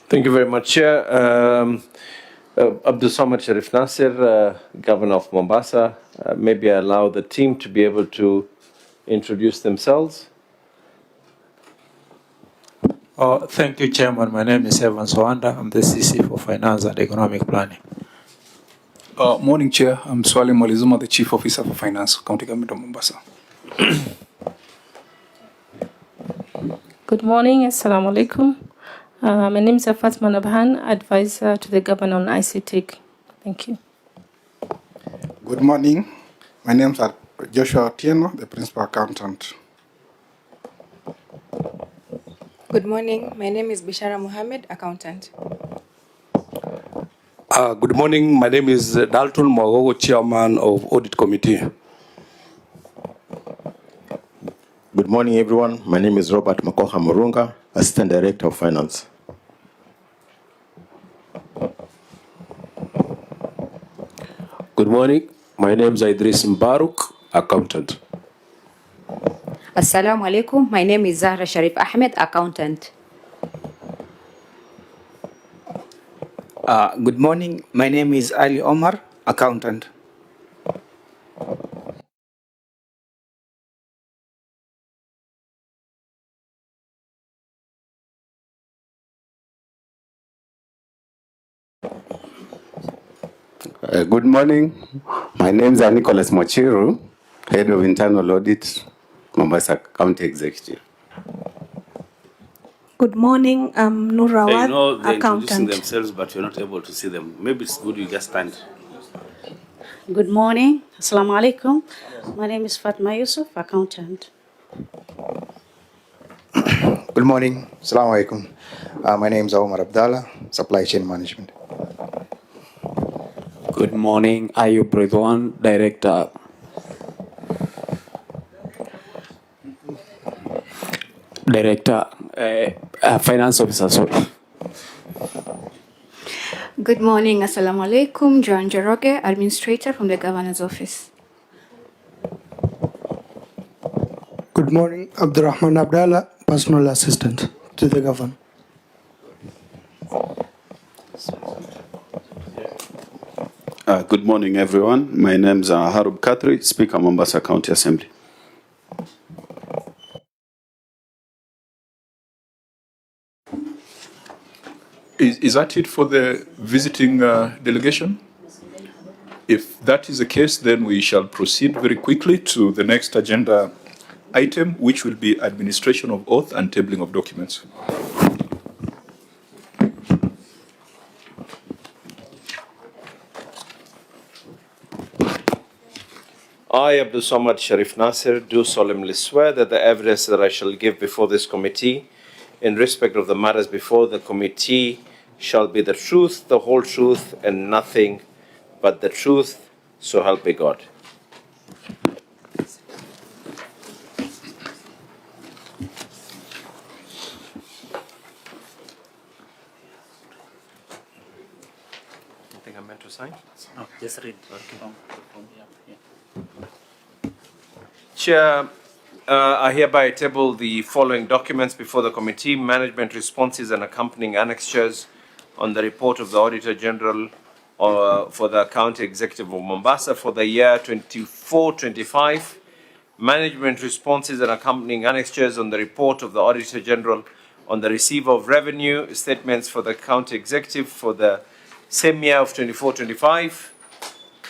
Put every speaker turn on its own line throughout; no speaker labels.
Thank you very much, Chair. Abdul Samad Sharif Nassir, Governor of Mombasa. Maybe I allow the team to be able to introduce themselves.
Thank you, Chairman. My name is Edwin. I'm the CC for Finance and Economic Planning.
Morning, Chair. I'm Lazima, the Chief Officer for Finance, County Government of Mombasa.
Good morning. Assalamu alaikum. My name is Fatma Nabhan, Advisor to the Governor on ICT. Thank you.
Good morning. My name is Joshua Otieno, the Principal Accountant.
Good morning. My name is Bishara Mohammed, Accountant.
Good morning. My name is Dalton Mwagogo, Chairman of Audit Committee.
Good morning, everyone. My name is Robert Makoha Murunga, Assistant Director of Finance.
Good morning. My name is Idris Mbaruk, Accountant.
Assalamu alaikum. My name is Zahra Sharif Ahmed, Accountant.
Good morning. My name is Ali Omar, Accountant.
Good morning. My name is Nicholas Mochiru, Head of Internal Audit, Mombasa County Executive.
Good morning. I'm Nurawat,
I know they're introducing
Accountant.
themselves, but you're not able to see them. Maybe it's good you just stand.
Good morning. Assalamu alaikum. My name is Fatma Yusuf, Accountant.
Good morning. Assalamu alaikum. My name is Omar Abdallah, Supply Chain Management.
Good morning. Ayub Ridwan, Director. Finance Officer, sorry.
Good morning. Assalamu alaikum. Joan Jeroge, Administrator from the Governor's Office.
Good morning. Abdurrahman Abdallah, Personal Assistant to the Governor.
Good morning, everyone. My name is Harub Khatri, Speaker, Mombasa County Assembly.
Is that it for the visiting delegation? If that is the case, then we shall proceed very quickly to the next agenda item, which will be administration of oath and tabling of documents.
I, Abdul Samad Sharif Nassir, do solemnly swear that the evidence that I shall give before this committee in respect of the matters before the committee shall be the truth, the whole truth, and nothing but the truth, so help me God. Anything I meant to sign?
No, just read. Okay.
Chair, I hereby table the following documents before the committee: management responses and accompanying annexures on the report of the Auditor General for the County Executive of Mombasa for the year 24-25, management responses and accompanying annexures on the report of the Auditor General on the receiver of revenue statements for the County Executive for the same year of 24-25,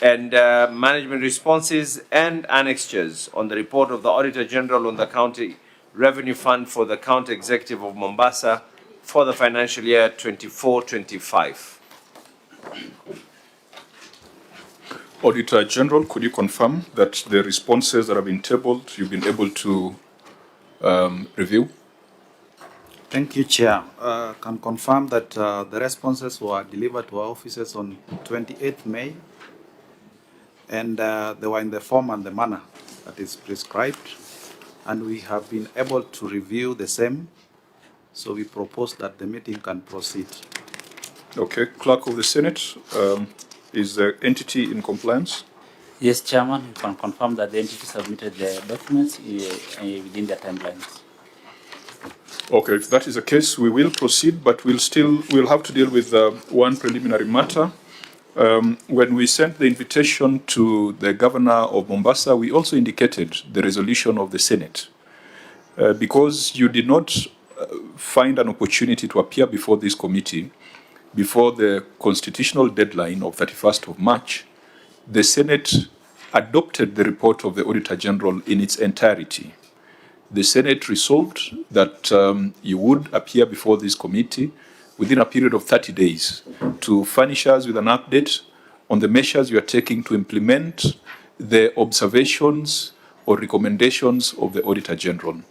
and management responses and annexures on the report of the Auditor General on the County Revenue Fund for the County Executive of Mombasa for the financial year 24-25.
Auditor General, could you confirm that the responses that have been tabled, you've been able to review?
Thank you, Chair. Can confirm that the responses were delivered to our offices on 28th May, and they were in the form and the manner that is prescribed, and we have been able to review the same, so we propose that the meeting can proceed.
Okay, Clerk of the Senate, is the entity in compliance?
Yes, Chairman, we can confirm that the entity submitted the documents within their timelines.
Okay, if that is the case, we will proceed, but we'll have to deal with one preliminary matter. When we sent the invitation to the governor of Mombasa, we also indicated the resolution of the Senate. Because you did not find an opportunity to appear before this committee before the constitutional deadline of 31st of March, the Senate adopted the report of the Auditor General in its entirety. The Senate resolved that you would appear before this committee within a period of 30 days to furnish us with an update on the measures you are taking to implement the observations or recommendations of the Auditor General.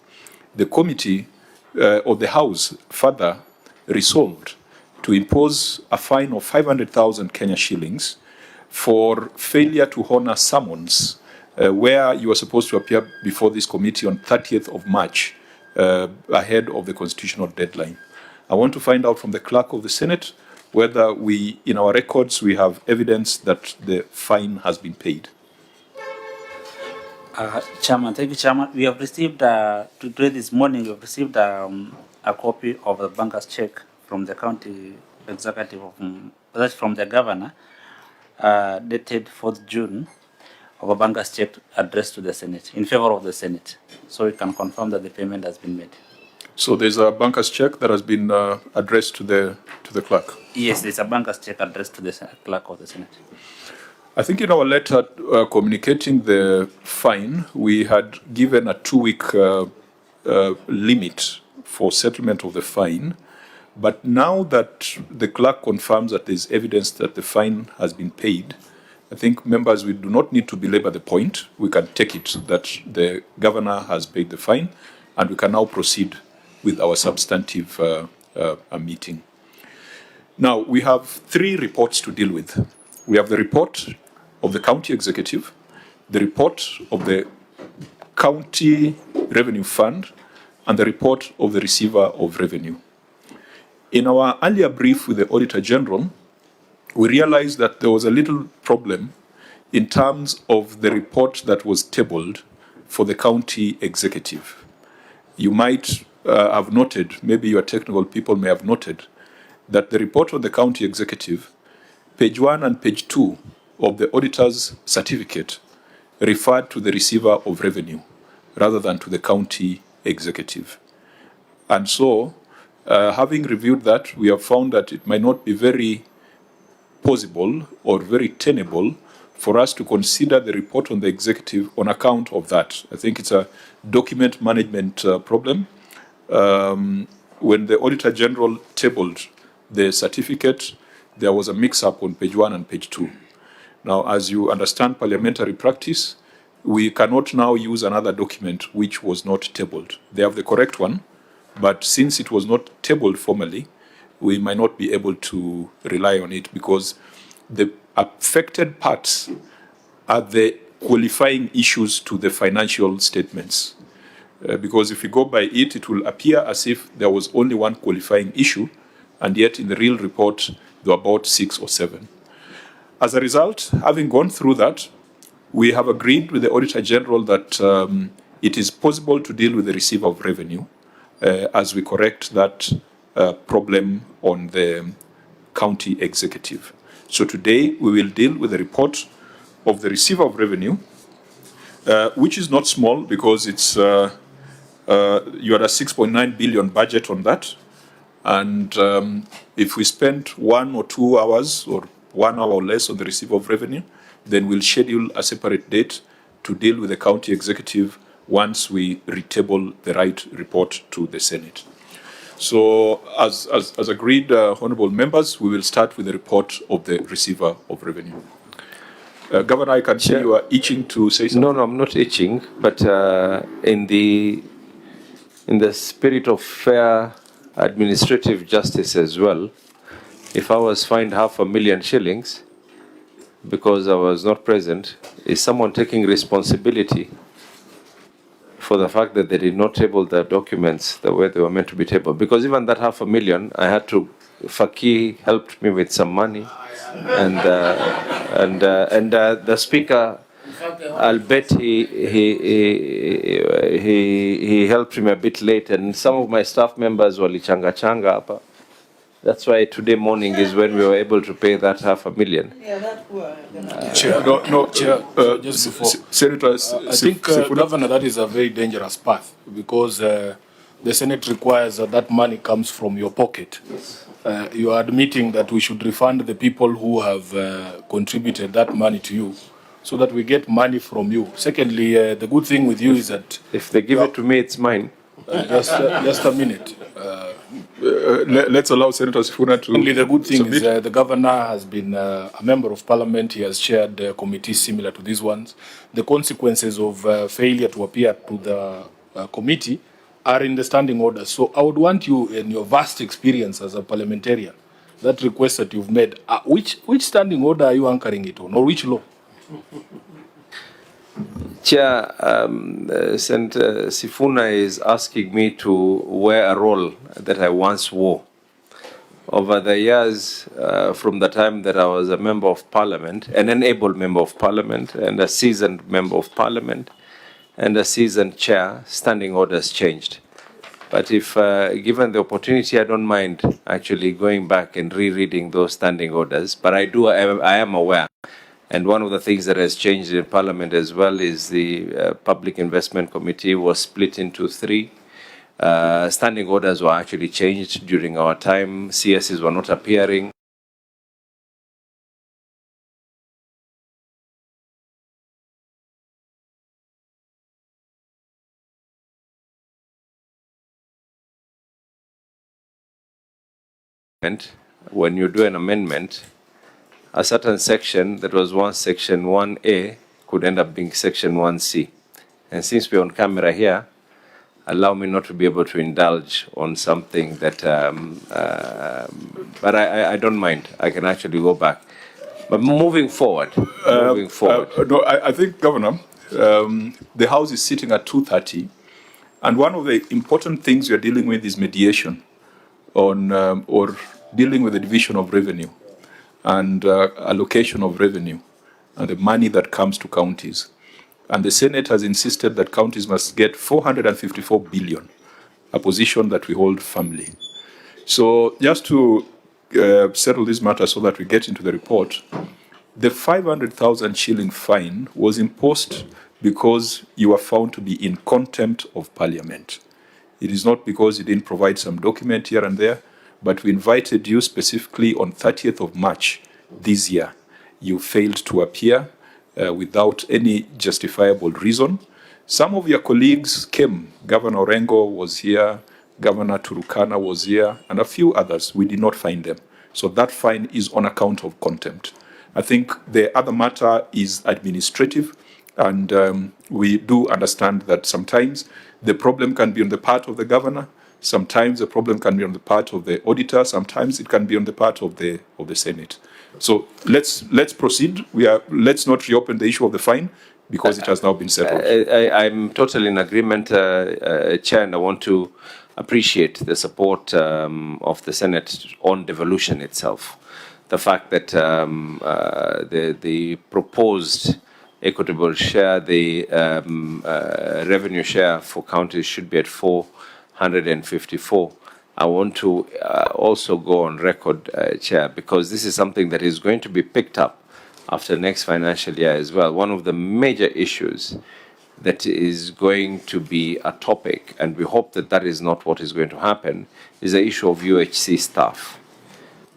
The committee or the House further resolved to impose a fine of 500,000 Kenya shillings for failure to honor summons where you are supposed to appear before this committee on 30th of March ahead of the constitutional deadline. I want to find out from the clerk of the Senate whether in our records, we have evidence that the fine has been paid.
Chairman, thank you, Chairman. We have received, today this morning, we have received a copy of the banker's check from the county executive, that's from the governor, dated 4th June, of a banker's check addressed to the Senate, in favor of the Senate. So we can confirm that the payment has been made.
So there's a banker's check that has been addressed to the clerk?
Yes, there's a banker's check addressed to the clerk of the Senate.
I think in our letter communicating the fine, we had given a 2-week limit for settlement of the fine. But now that the clerk confirms that there's evidence that the fine has been paid, I think members, we do not need to belabor the point. We can take it that the governor has paid the fine, and we can now proceed with our substantive meeting. Now, we have 3 reports to deal with. We have the report of the county executive, the report of the county revenue fund, and the report of the receiver of revenue. In our earlier brief with the Auditor General, we realized that there was a little problem in terms of the report that was tabled for the county executive. You might have noted, maybe your technical people may have noted, that the report of the county executive, page 1 and page 2 of the auditor's certificate referred to the receiver of revenue rather than to the county executive. And so, having reviewed that, we have found that it might not be very possible or very tenable for us to consider the report on the executive on account of that. I think it's a document management problem. When the Auditor General tabled the certificate, there was a mix-up on page 1 and page 2. Now, as you understand parliamentary practice, we cannot now use another document which was not tabled. They have the correct one, but since it was not tabled formally, we might not be able to rely on it because the affected parts are the qualifying issues to the financial statements. Because if we go by it, it will appear as if there was only one qualifying issue, and yet in the real report, there were about 6 or 7. As a result, having gone through that, we have agreed with the Auditor General that it is possible to deal with the receiver of revenue as we correct that problem on the county executive. So today, we will deal with the report of the receiver of revenue, which is not small because it's you had a 6.9 billion budget on that. And if we spend 1 or 2 hours or 1 hour or less on the receiver of revenue, then we'll schedule a separate date to deal with the county executive once we retable the right report to the Senate. So as agreed, honorable members, we will start with the report of the receiver of revenue. Governor, I can see you are itching to say something.
No, I'm not itching, but in the spirit of fair administrative justice as well, if I was fined 500,000 shillings because I was not present, is someone taking responsibility for the fact that they did not table the documents the way they were meant to be tabled? Because even that 500,000, I had to, Faki helped me with some money, and the speaker I'll bet he helped him a bit late, and some of my staff members walichanga changa hapa. That's why today morning is when we were able to pay that $500,000.
Chair, Chair, just before.
Senator,
I think, Governor, that is a very dangerous path because the Senate requires that money comes from your pocket. You are admitting that we should refund the people who have contributed that money to you so that we get money from you. Secondly, the good thing with you is that...
If they give it to me, it's mine.
Just a minute.
Let's allow Senator Sifuna to...
Only the good thing
submit.
is the governor has been a member of parliament. He has chaired committees similar to these ones. The consequences of failure to appear to the committee are in the standing orders. So I would want you, in your vast experience as a parliamentarian, that request that you've made, which standing order are you anchoring it on, or which law?
Chair, Senator Sifuna is asking me to wear a role that I once wore. Over the years, from the time that I was a member of parliament, an able member of parliament, and a seasoned member of parliament, and a seasoned chair, standing orders changed. But if given the opportunity, I don't mind actually going back and rereading those standing orders. But I am aware. And one of the things that has changed in Parliament as well is the Public Investment Committee was split into 3. Standing orders were actually changed during our time. CSs were not appearing. When you do an amendment, a certain section that was once section 1A could end up being section 1C. And since we're on camera here, allow me not to be able to indulge on something that, but I don't mind. I can actually go back. But moving forward,
no, I think, Governor, the House is sitting at 2:30, and one of the important things we are dealing with is mediation on, or dealing with the division of revenue and allocation of revenue and the money that comes to counties. And the Senate has insisted that counties must get 454 billion, a position that we hold firmly. So just to settle this matter so that we get into the report, the 500,000 shilling fine was imposed because you were found to be in contempt of Parliament. It is not because you didn't provide some document here and there, but we invited you specifically on 30th of March this year. You failed to appear without any justifiable reason. Some of your colleagues came. Governor Orengo was here, Governor Turukana was here, and a few others. We did not find them. So that fine is on account of contempt. I think the other matter is administrative, and we do understand that sometimes the problem can be on the part of the governor, sometimes the problem can be on the part of the auditor, sometimes it can be on the part of the Senate. So let's proceed. Let's not reopen the issue of the fine because it has now been settled.
I'm totally in agreement, Chair, and I want to appreciate the support of the Senate on devolution itself. The fact that the proposed equitable share, the revenue share for counties should be at 454. I want to also go on record, Chair, because this is something that is going to be picked up after next financial year as well. One of the major issues that is going to be a topic, and we hope that that is not what is going to happen, is the issue of UHC staff.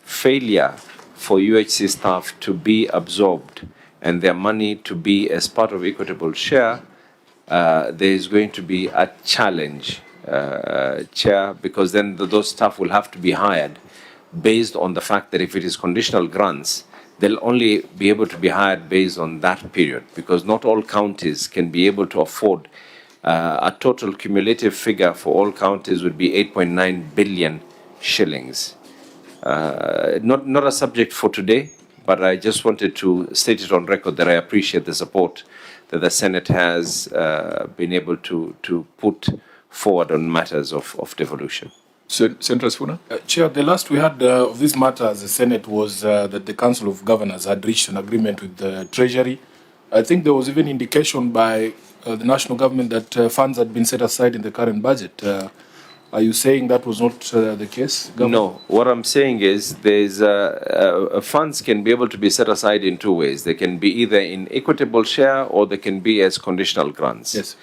Failure for UHC staff to be absorbed and their money to be as part of equitable share, there is going to be a challenge, Chair, because then those staff will have to be hired based on the fact that if it is conditional grants, they'll only be able to be hired based on that period, because not all counties can be able to afford a total cumulative figure for all counties would be 8.9 billion shillings. Not a subject for today, but I just wanted to state it on record that I appreciate the support that the Senate has been able to put forward on matters of devolution.
Senator Sifuna?
Chair, the last we had of this matter as the Senate was that the Council of Governors had reached an agreement with the Treasury I think there was even indication by the national government that funds had been set aside in the current budget. Are you saying that was not the case, Governor?
No, what I'm saying is funds can be able to be set aside in two ways. They can be either in equitable share or they can be as conditional grants.
Yes.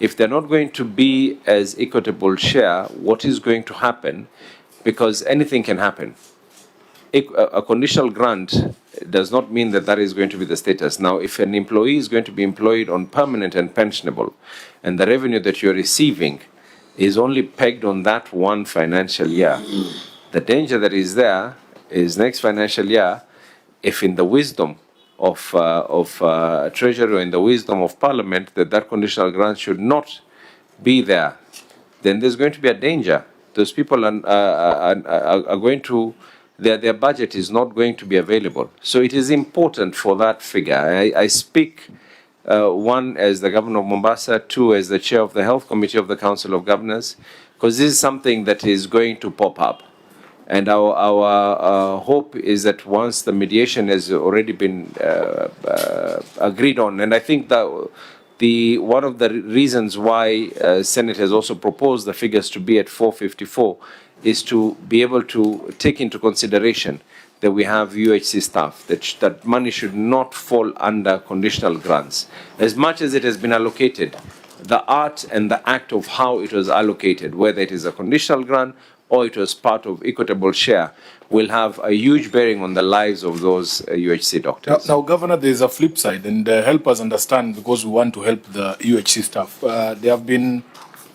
If they're not going to be as equitable share, what is going to happen? Because anything can happen. A conditional grant does not mean that that is going to be the status. Now, if an employee is going to be employed on permanent and pensionable, and the revenue that you're receiving is only pegged on that one financial year, the danger that is there is next financial year, if in the wisdom of Treasury or in the wisdom of Parliament that conditional grant should not be there, then there's going to be a danger. Those people are going to, their budget is not going to be available. So it is important for that figure. I speak, one, as the Governor of Mombasa, two, as the Chair of the Health Committee of the Council of Governors, because this is something that is going to pop up. And our hope is that once the mediation has already been agreed on, and I think that one of the reasons why Senate has also proposed the figures to be at 454 is to be able to take into consideration that we have UHC staff, that money should not fall under conditional grants. As much as it has been allocated, the art and the act of how it was allocated, whether it is a conditional grant or it was part of equitable share, will have a huge bearing on the lives of those UHC doctors.
Now, Governor, there is a flip side, and help us understand, because we want to help the UHC staff. There have been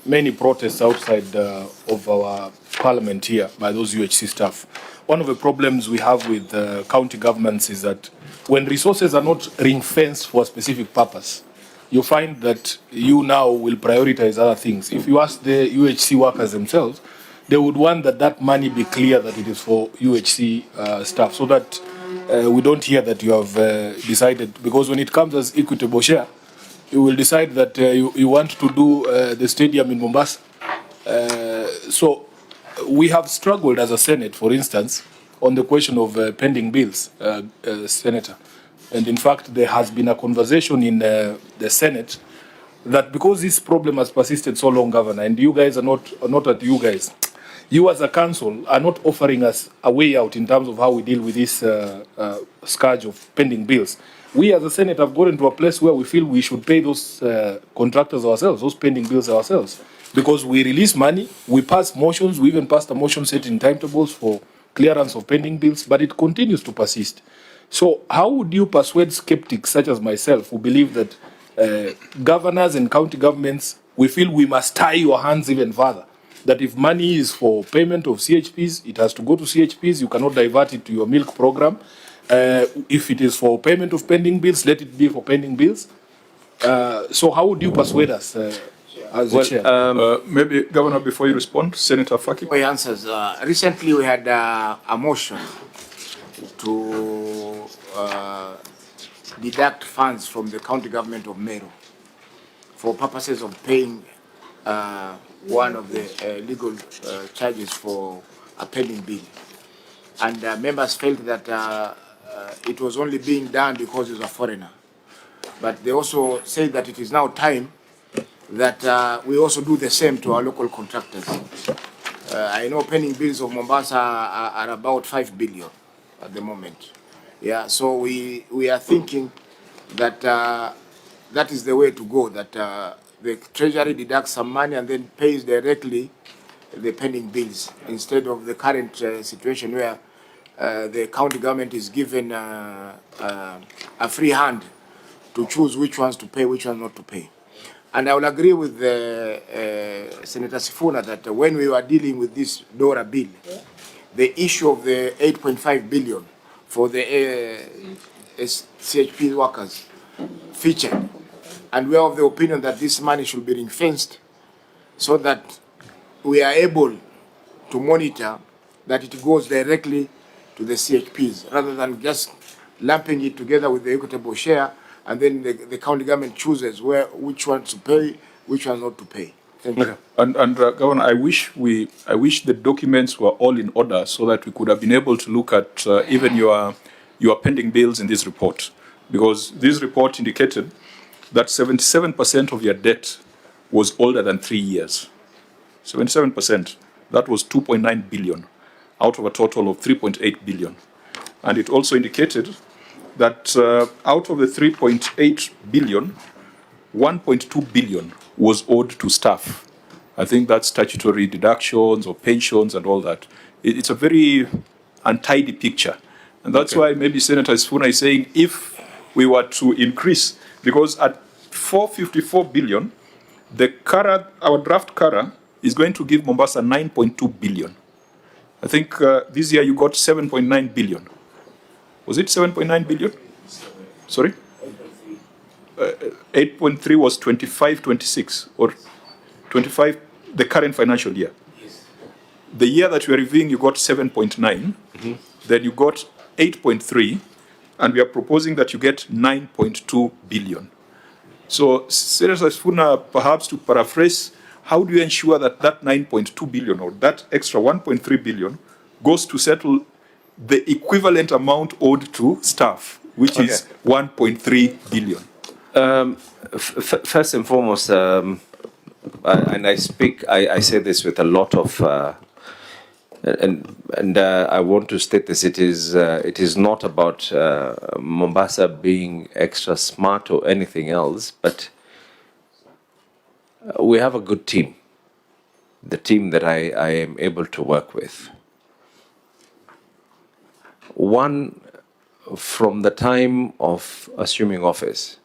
many protests outside of our parliament here by those UHC staff. One of the problems we have with county governments is that when resources are not ring-fenced for a specific purpose, you find that you now will prioritize other things. If you ask the UHC workers themselves, they would want that money be clear that it is for UHC staff, so that we don't hear that you have decided, because when it comes as equitable share, you will decide that you want to do the stadium in Mombasa. So we have struggled as a Senate, for instance, on the question of pending bills, Senator. And in fact, there has been a conversation in the Senate that because this problem has persisted so long, Governor, and you guys are not at you guys, you as a council are not offering us a way out in terms of how we deal with this scourge of pending bills. We as a Senate have gotten to a place where we feel we should pay those contractors ourselves, those pending bills ourselves, because we release money, we pass motions, we even passed a motion setting timetables for clearance of pending bills, but it continues to persist. So how would you persuade skeptics such as myself who believe that governors and county governments, we feel we must tie your hands even further? That if money is for payment of CHPs, it has to go to CHPs, you cannot divert it to your milk program. If it is for payment of pending bills, let it be for pending bills. So how would you persuade us as the chair?
Maybe, Governor, before you respond, Senator Faki.
My answers. Recently, we had a motion to deduct funds from the county government of Meru for purposes of paying one of the legal charges for a pending bill. And members felt that it was only being done because he's a foreigner. But they also said that it is now time that we also do the same to our local contractors. I know pending bills of Mombasa are about 5 billion at the moment. Yeah, so we are thinking that that is the way to go, that the Treasury deducts some money and then pays directly the pending bills, instead of the current situation where the county government is given a free hand to choose which ones to pay, which ones not to pay. And I will agree with Senator Sifuna that when we were dealing with this DORA bill, the issue of the 8.5 billion for the CHP workers featured. And we are of the opinion that this money should be ring-fenced so that we are able to monitor that it goes directly to the CHPs, rather than just lumping it together with the equitable share, and then the county government chooses which ones to pay, which ones not to pay. Thank you.
And Governor, I wish the documents were all in order so that we could have been able to look at even your pending bills in this report. because this report indicated that 77% of your debt was older than 3 years. 77%. That was 2.9 billion out of a total of 3.8 billion. And it also indicated that out of the 3.8 billion, 1.2 billion was owed to staff. I think that's statutory deductions or pensions and all that. It's a very untidy picture. And that's why maybe Senator Sifuna is saying if we were to increase, because at 454 billion, our draft CARA is going to give Mombasa 9.2 billion. I think this year you got 7.9 billion. Was it 7.9 billion? Sorry? 8.3 was 25-26 or 25 the current financial year. The year that you are reviewing, you got 7.9, then you got 8.3, and we are proposing that you get 9.2 billion. So, Senator Sifuna, perhaps to paraphrase, how do you ensure that that 9.2 billion or that extra 1.3 billion goes to settle the equivalent amount owed to staff, which is 1.3 billion?
First and foremost, and I say this with a lot of, I want to state this, it is not about Mombasa being extra smart or anything else, but we have a good team, the team that I am able to work with. One, from the time of assuming office,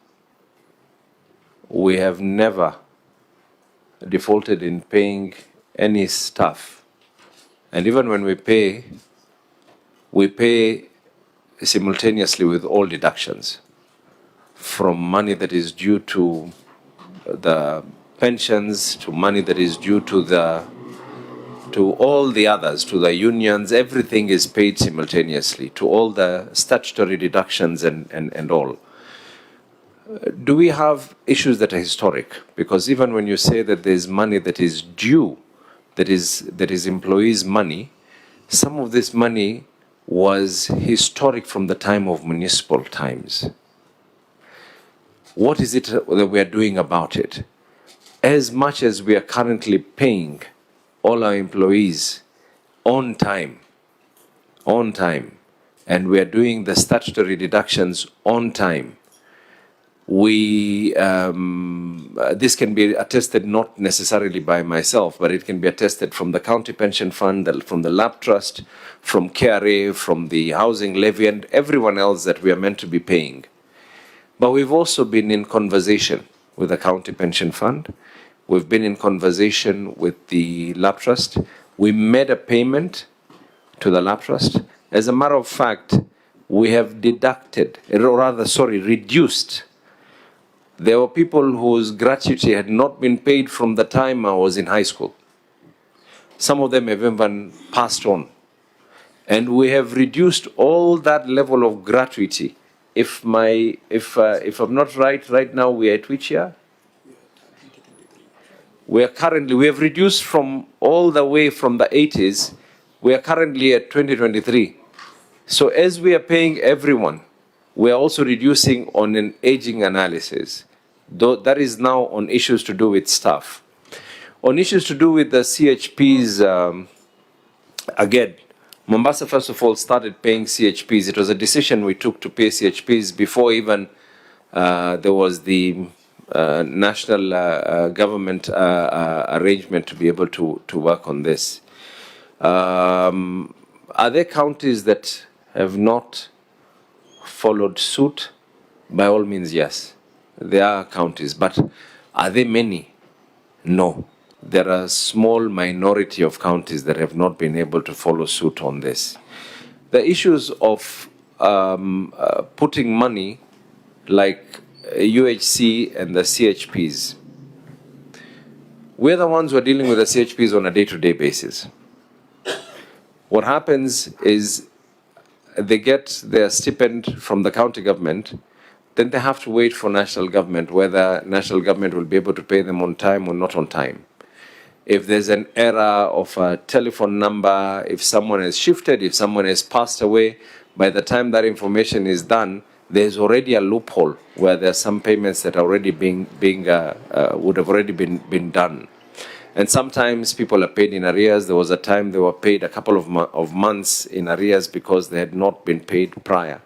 we have never defaulted in paying any staff. And even when we pay simultaneously with all deductions, from money that is due to the pensions, to money that is due to all the others, to the unions. Everything is paid simultaneously, to all the statutory deductions and all. Do we have issues that are historic? Because even when you say that there's money that is due, that is employees' money, some of this money was historic from the time of municipal times. What is it that we are doing about it? As much as we are currently paying all our employees on time, and we are doing the statutory deductions on time, this can be attested not necessarily by myself, but it can be attested from the county pension fund, from the lab trust, from KRA, from the housing levy, and everyone else that we are meant to be paying. But we've also been in conversation with the county pension fund. We've been in conversation with the lab trust. We made a payment to the lab trust. As a matter of fact, we have reduced. There were people whose gratuity had not been paid from the time I was in high school. Some of them have even passed on. And we have reduced all that level of gratuity. If I'm not right now we are at which year? We have reduced from all the way from the 80s, we are currently at 2023. So as we are paying everyone, we are also reducing on an aging analysis. Though that is now on issues to do with staff. On issues to do with the CHPs, again, Mombasa first of all started paying CHPs. It was a decision we took to pay CHPs before even there was the national government arrangement to be able to work on this. Are there counties that have not followed suit? By all means, yes. There are counties, but are there many? No. There are a small minority of counties that have not been able to follow suit on this. The issues of putting money like UHC and the CHPs, we're the ones who are dealing with the CHPs on a day-to-day basis. What happens is they get their stipend from the county government, then they have to wait for national government, whether national government will be able to pay them on time or not on time. If there's an error of a telephone number, if someone has shifted, if someone has passed away, by the time that information is done, there's already a loophole where there's some payments that are already would have already been done. And sometimes people are paid in arrears. There was a time they were paid a couple of months in arrears because they had not been paid prior.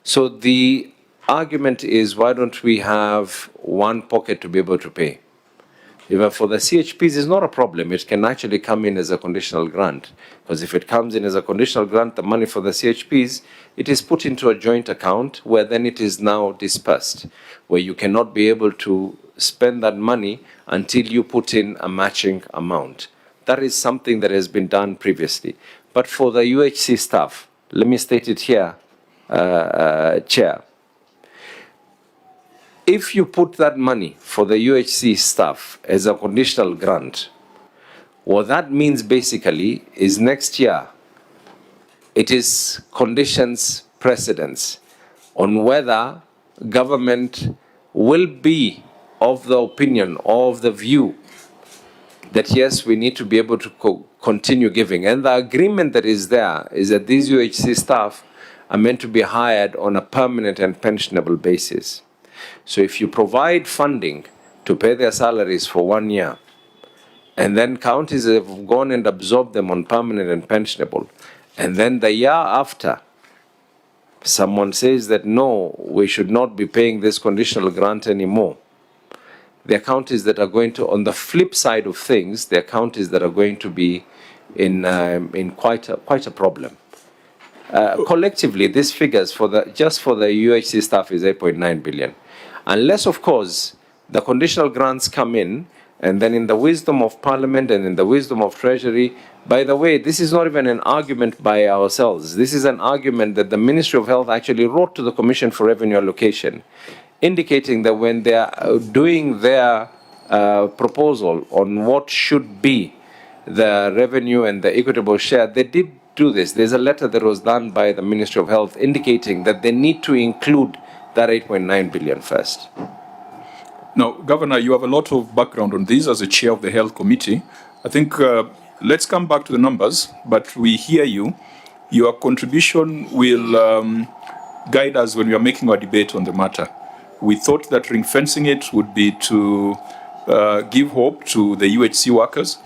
So the argument is, why don't we have one pocket to be able to pay? Even for the CHPs, it's not a problem. It can actually come in as a conditional grant. Because if it comes in as a conditional grant, the money for the CHPs, it is put into a joint account where then it is now dispersed, where you cannot be able to spend that money until you put in a matching amount. That is something that has been done previously. But for the UHC staff, let me state it here, Chair. If you put that money for the UHC staff as a conditional grant, what that means basically is next year, it is conditions precedence on whether government will be of the opinion or of the view that yes, we need to be able to continue giving. And the agreement that is there is that these UHC staff are meant to be hired on a permanent and pensionable basis. So if you provide funding to pay their salaries for 1 year, and then counties have gone and absorbed them on permanent and pensionable, and then the year after, someone says that no, we should not be paying this conditional grant anymore, there are counties that are going to, on the flip side of things, there are counties that are going to be in quite a problem. Collectively, these figures just for the UHC staff is 8.9 billion. Unless, of course, the conditional grants come in, and then in the wisdom of Parliament and in the wisdom of Treasury, by the way, this is not even an argument by ourselves. This is an argument that the Ministry of Health actually wrote to the Commission for Revenue Allocation, indicating that when they are doing their proposal on what should be the revenue and the equitable share, they did do this. There's a letter that was done by the Ministry of Health indicating that they need to include that 8.9 billion first.
Now, Governor, you have a lot of background on this as a chair of the Health Committee. I think let's come back to the numbers, but we hear you. Your contribution will guide us when we are making our debate on the matter. We thought that ring fencing it would be to give hope to the UHC workers.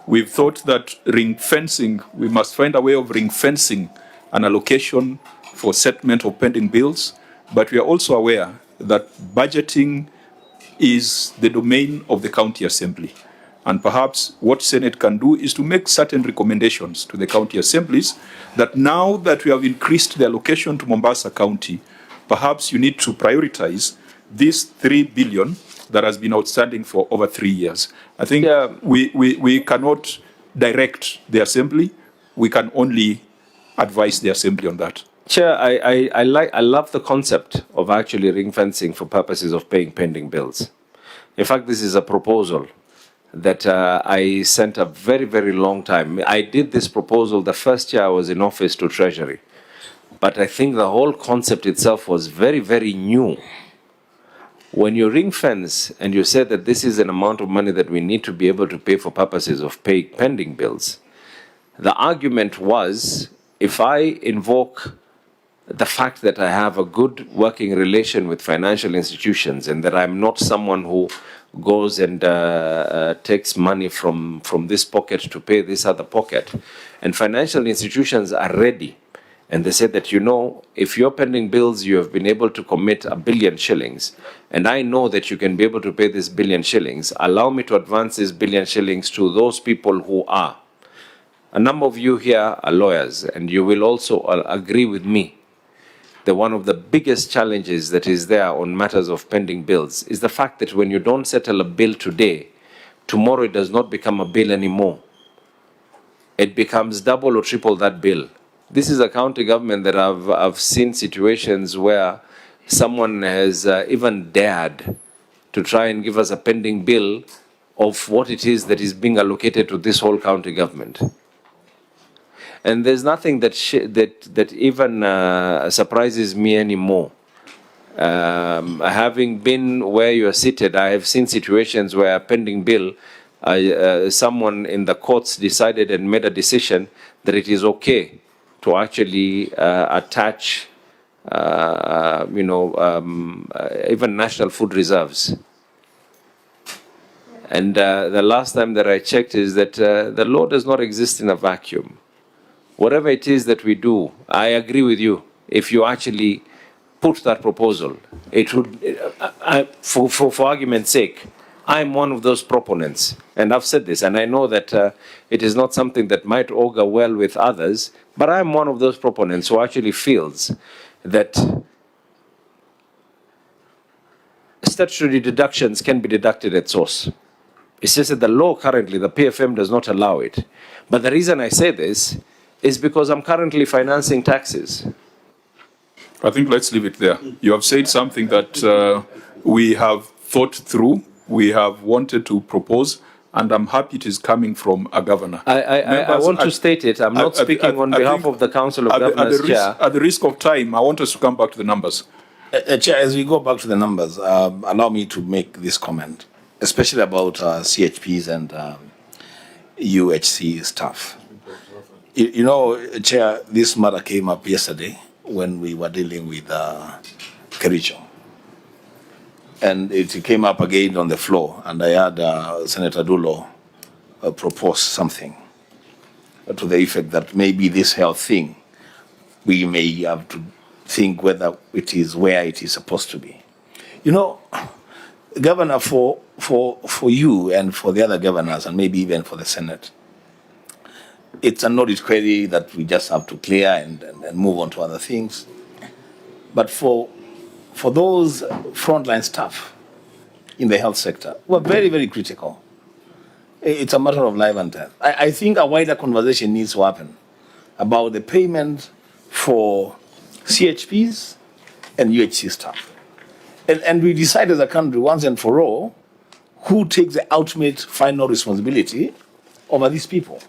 We've thought that ring fencing, we must find a way of ring fencing an allocation for settlement of pending bills, but we are also aware that budgeting is the domain of the county assembly. And perhaps what Senate can do is to make certain recommendations to the county assemblies that now that we have increased the allocation to Mombasa County, perhaps you need to prioritize this 3 billion that has been outstanding for over 3 years. I think we cannot direct the assembly. We can only advise the assembly on that.
Chair, I love the concept of actually ring fencing for purposes of paying pending bills. In fact, this is a proposal that I sent a very, very long time. I did this proposal the first year I was in office to Treasury. But I think the whole concept itself was very, very new. When you ring fence and you say that this is an amount of money that we need to be able to pay for purposes of paying pending bills, the argument was, if I invoke the fact that I have a good working relation with financial institutions and that I'm not someone who goes and takes money from this pocket to pay this other pocket, and financial institutions are ready, and they said that, you know, if you're pending bills, you have been able to commit 1 billion shillings, and I know that you can be able to pay this 1 billion shillings, allow me to advance this 1 billion shillings to those people who are. A number of you here are lawyers, and you will also agree with me that one of the biggest challenges that is there on matters of pending bills is the fact that when you don't settle a bill today, tomorrow it does not become a bill anymore. It becomes double or triple that bill. This is a county government that I've seen situations where someone has even dared to try and give us a pending bill of what it is that is being allocated to this whole county government. And there's nothing that even surprises me anymore. Having been where you are seated, I have seen situations where a pending bill, someone in the courts decided and made a decision that it is okay to actually attach even national food reserves. And the last time that I checked is that the law does not exist in a vacuum. Whatever it is that we do, I agree with you. If you actually put that proposal, it would, for argument's sake, I'm one of those proponents, and I've said this, and I know that it is not something that might augur well with others, but I'm one of those proponents who actually feels that statutory deductions can be deducted at source. It's just that the law currently, the PFM does not allow it. But the reason I say this is because I'm currently financing taxes.
I think let's leave it there. You have said something that we have thought through, we have wanted to propose, and I'm happy it is coming from a governor.
I want to state it. I'm not speaking on behalf of the Council of Governors, Chair.
At the risk of time, I want us to come back to the numbers.
Chair, as we go back to the numbers, allow me to make this comment, especially about CHPs and UHC staff. You know, Chair, this matter came up yesterday when we were dealing with Kericho. And it came up again on the floor, and I had Senator Dulo propose something to the effect that maybe this health thing, we may have to think whether it is where it is supposed to be. You know, Governor, for you and for the other governors, and maybe even for the Senate, it's an audit query that we just have to clear and move on to other things. But for those frontline staff in the health sector, who are very, very critical, it's a matter of life and death. I think a wider conversation needs to happen about the payment for CHPs and UHC staff. And we decide as a country once and for all who takes the ultimate final responsibility over these people.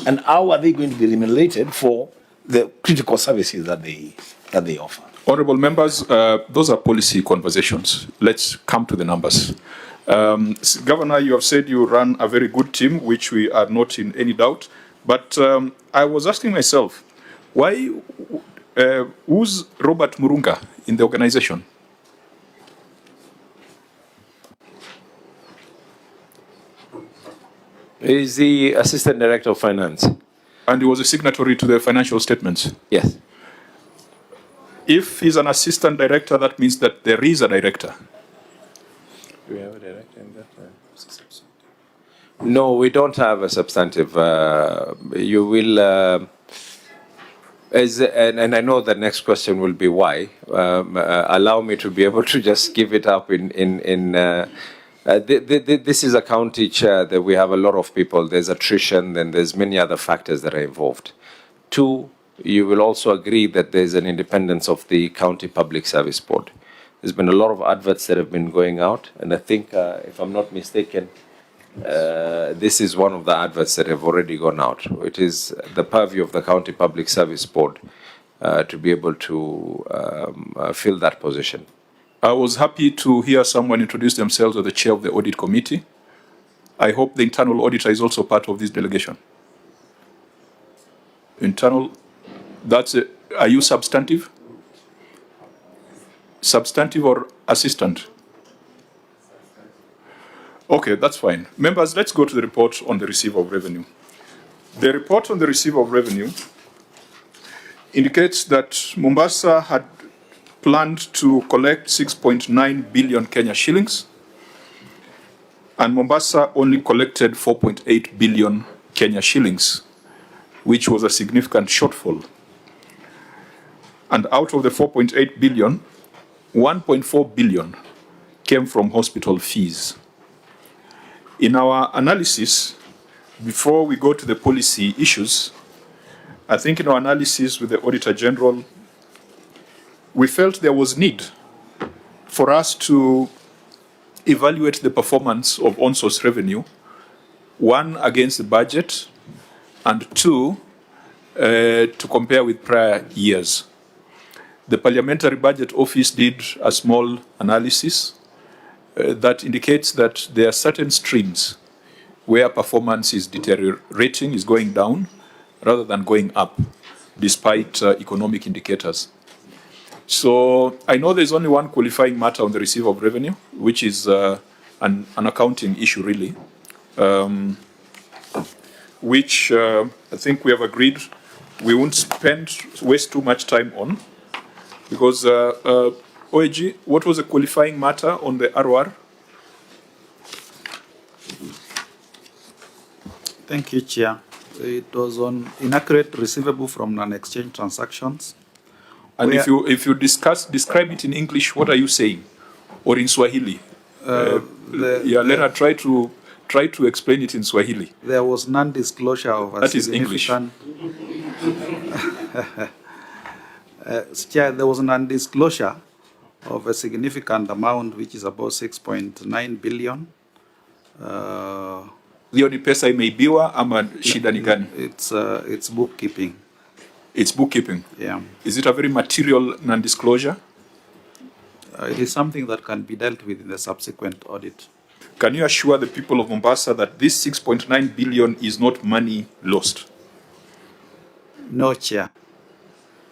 And how are they going to be remunerated for the critical services that they offer?
Honourable members, those are policy conversations. Let's come to the numbers. Governor, you have said you run a very good team, which we are not in any doubt. But I was asking myself, why, who's Robert Murunga in the organization?
He's the Assistant Director of Finance.
And he was a signatory to the financial statements?
Yes.
If he's an assistant director, that means that there is a director.
Do we have a director in that? No, we don't have a substantive. You will, and I know the next question will be why. Allow me to be able to just give it up this is a county chair that we have a lot of people. There's attrition, then there's many other factors that are involved. Two, you will also agree that there's an independence of the County Public Service Board. There's been a lot of adverts that have been going out, and I think, if I'm not mistaken, this is one of the adverts that have already gone out. It is the purview of the County Public Service Board to be able to fill that position.
I was happy to hear someone introduce themselves as the chair of the audit committee. I hope the internal auditor is also part of this delegation. Internal, are you substantive? Substantive or assistant? Okay, that's fine. Members, let's go to the report on the receipt of revenue. The report on the receipt of revenue indicates that Mombasa had planned to collect 6.9 billion Kenya shillings, and Mombasa only collected 4.8 billion Kenya shillings, which was a significant shortfall. And out of the 4.8 billion, 1.4 billion came from hospital fees. In our analysis, before we go to the policy issues, I think in our analysis with the Auditor General, we felt there was need for us to evaluate the performance of on-source revenue, one, against the budget, and two, to compare with prior years. The Parliamentary Budget Office did a small analysis that indicates that there are certain streams where performance is deteriorating, is going down, rather than going up, despite economic indicators. So I know there's only one qualifying matter on the receiver of revenue, which is an accounting issue, really, which I think we have agreed we won't waste too much time on, because OAG, what was the qualifying matter on the ROR?
Thank you, Chair. It was on inaccurate receivable from non-exchange transactions.
And if you describe it in English, what are you saying, or in Swahili? Let her try to explain it in Swahili.
There was non-disclosure of a
That is English.
Chair, there was a non-disclosure of a significant amount, which is about 6.9 billion.
Hiyo ni pesa imeibiwa ama shida ni gani?
It's bookkeeping.
It's bookkeeping.
Yeah.
Is it a very material non-disclosure?
It is something that can be dealt with in the subsequent audit.
Can you assure the people of Mombasa that this 6.9 billion is not money lost?
No, Chair.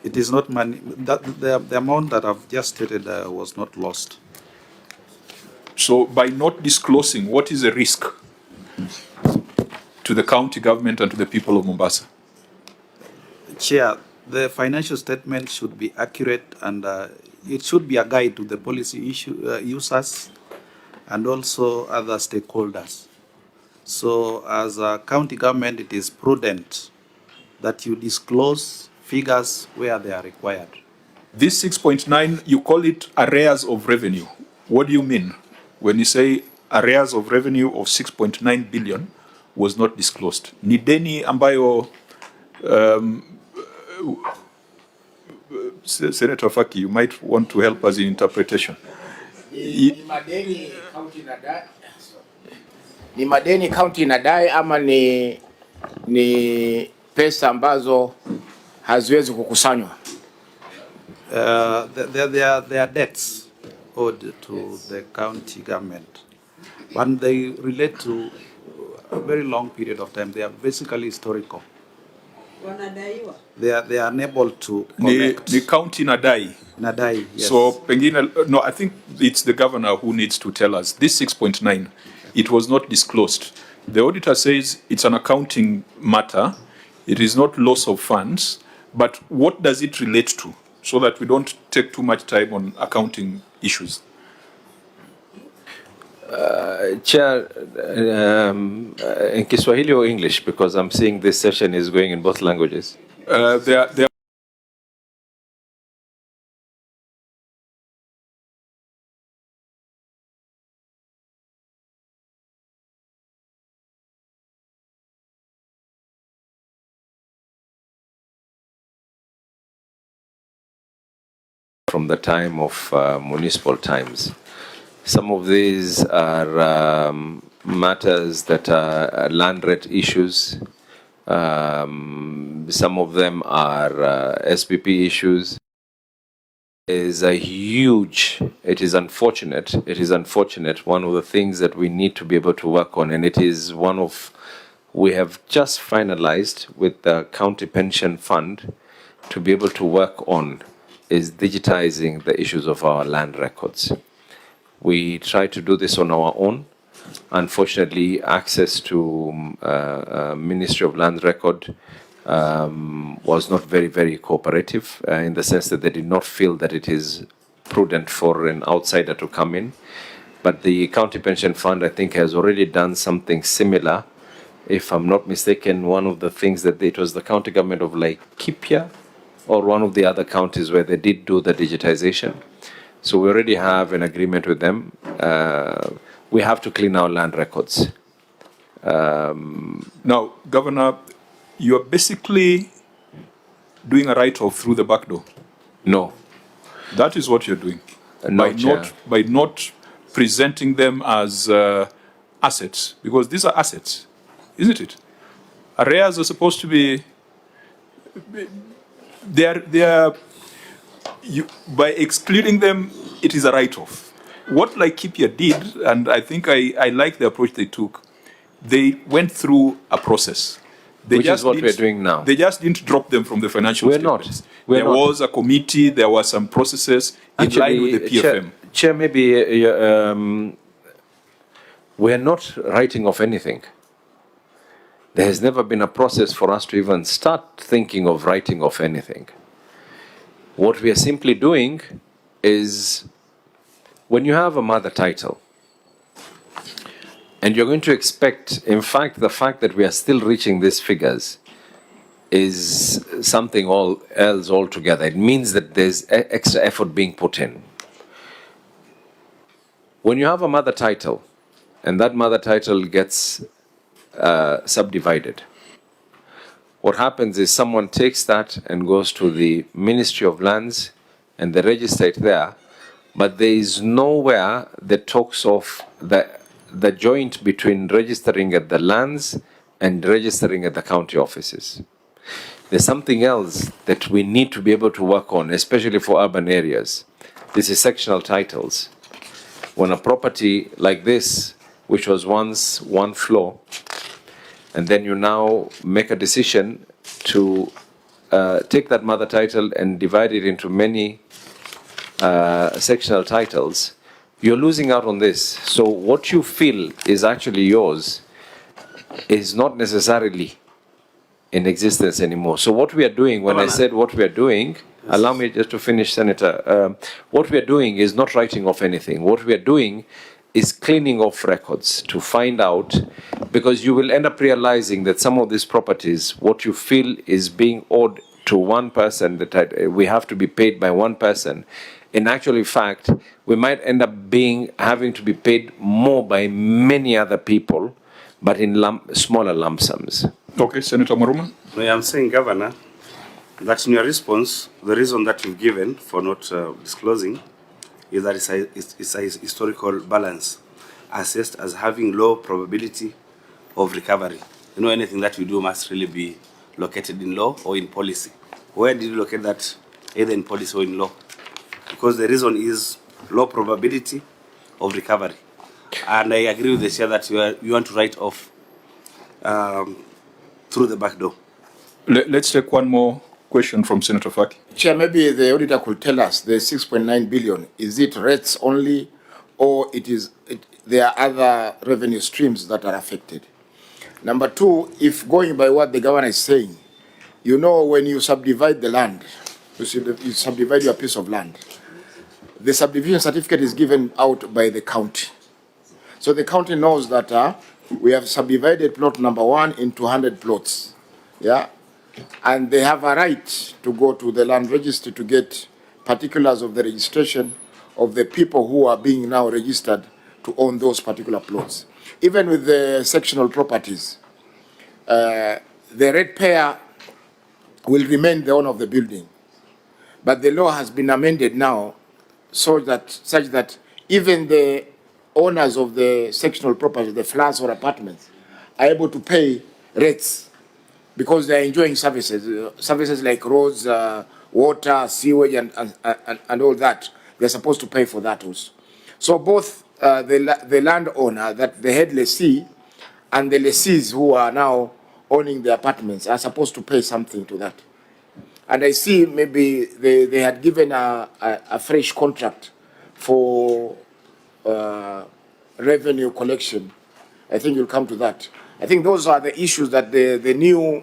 It is not money. The amount that I've just stated was not lost.
So by not disclosing, what is the risk to the county government and to the people of Mombasa?
Chair, the financial statement should be accurate, and it should be a guide to the policy users and also other stakeholders. So as a county government, it is prudent that you disclose figures where they are required.
This 6.9, you call it arrears of revenue. What do you mean when you say arrears of revenue of 6.9 billion was not disclosed? Ni deni ambayo Senator Faki, you might want to help us in interpretation.
Ni madeni county inadai ama ni pesa ambazo haziwezi kukusanywa?
They are debts owed to the county government, and they relate to a very long period of time. They are basically historical. They are unable to collect.
The county nadai.
Nadai, yes.
So pengine, no, I think it's the governor who needs to tell us. This 6.9, it was not disclosed. The auditor says it's an accounting matter. It is not loss of funds. But what does it relate to? So that we don't take too much time on accounting issues.
Chair, in Kiswahili or English, because I'm seeing this session is going in both languages.
They are
from the time of municipal times. Some of these are matters that are land rate issues. Some of them are SPP issues. It is unfortunate. One of the things that we need to be able to work on, and it is one of, we have just finalized with the county pension fund to be able to work on, is digitizing the issues of our land records. We try to do this on our own. Unfortunately, access to Ministry of Land Record was not very, very cooperative in the sense that they did not feel that it is prudent for an outsider to come in. But the County Pension Fund, I think, has already done something similar. If I'm not mistaken, one of the things that it was the county government of Laikipia or one of the other counties where they did do the digitization. So we already have an agreement with them. We have to clean our land records.
Now, Governor, you are basically doing a write-off through the back door.
No.
That is what you're doing.
No,
by not presenting them as assets, because these are assets, isn't it? Arrears are supposed to be, by excluding them, it is a write-off. What Laikipia did, and I think I like the approach they took, they went through a process.
Which is what we're doing now.
They just didn't drop them from the financial statements.
We're
There was a committee, there were some processes in line with the PFM.
Chair, maybe we're not writing off anything. There has never been a process for us to even start thinking of writing off anything. What we are simply doing is, when you have a mother title, and you're going to expect, in fact, the fact that we are still reaching these figures is something else altogether. It means that there's extra effort being put in. When you have a mother title, and that mother title gets subdivided, what happens is someone takes that and goes to the Ministry of Lands and they register it there, but there is nowhere that talks of the joint between registering at the lands and registering at the county offices. There's something else that we need to be able to work on, especially for urban areas. This is sectional titles. When a property like this, which was once one floor, and then you now make a decision to take that mother title and divide it into many sectional titles, you're losing out on this. So what you feel is actually yours is not necessarily in existence anymore. So what we are doing, when I said what we are doing, allow me just to finish, Senator. What we are doing is not writing off anything. What we are doing is cleaning off records to find out, because you will end up realizing that some of these properties, what you feel is being owed to one person, that we have to be paid by one person, in actual fact, we might end up having to be paid more by many other people, but in smaller lump sums.
Okay, Senator Maruma.
No, I'm saying, Governor, that in your response, the reason that you've given for not disclosing is that it's a historical balance, assessed as having low probability of recovery. You know, anything that we do must really be located in law or in policy. Where did you locate that, either in policy or in law? Because the reason is low probability of recovery. And I agree with the chair that you want to write off through the back door.
Let's take one more question from Senator Faki.
Chair, maybe the auditor could tell us the 6.9 billion, is it rates only, or there are other revenue streams that are affected? Number two, if going by what the governor is saying, you know, when you subdivide the land, you subdivide your piece of land, the subdivision certificate is given out by the county. So the county knows that we have subdivided plot number 1 into 100 plots. Yeah? And they have a right to go to the land registry to get particulars of the registration of the people who are being now registered to own those particular plots. Even with the sectional properties, the ratepayer will remain the owner of the building. But the law has been amended now such that even the owners of the sectional property, the flats or apartments, are able to pay rates because they are enjoying services like roads, water, sewage, and all that. They're supposed to pay for that also. So both the landowner, the head lessee, and the lessees who are now owning the apartments are supposed to pay something to that. And I see maybe they had given a fresh contract for revenue collection. I think you'll come to that. I think those are the issues that the new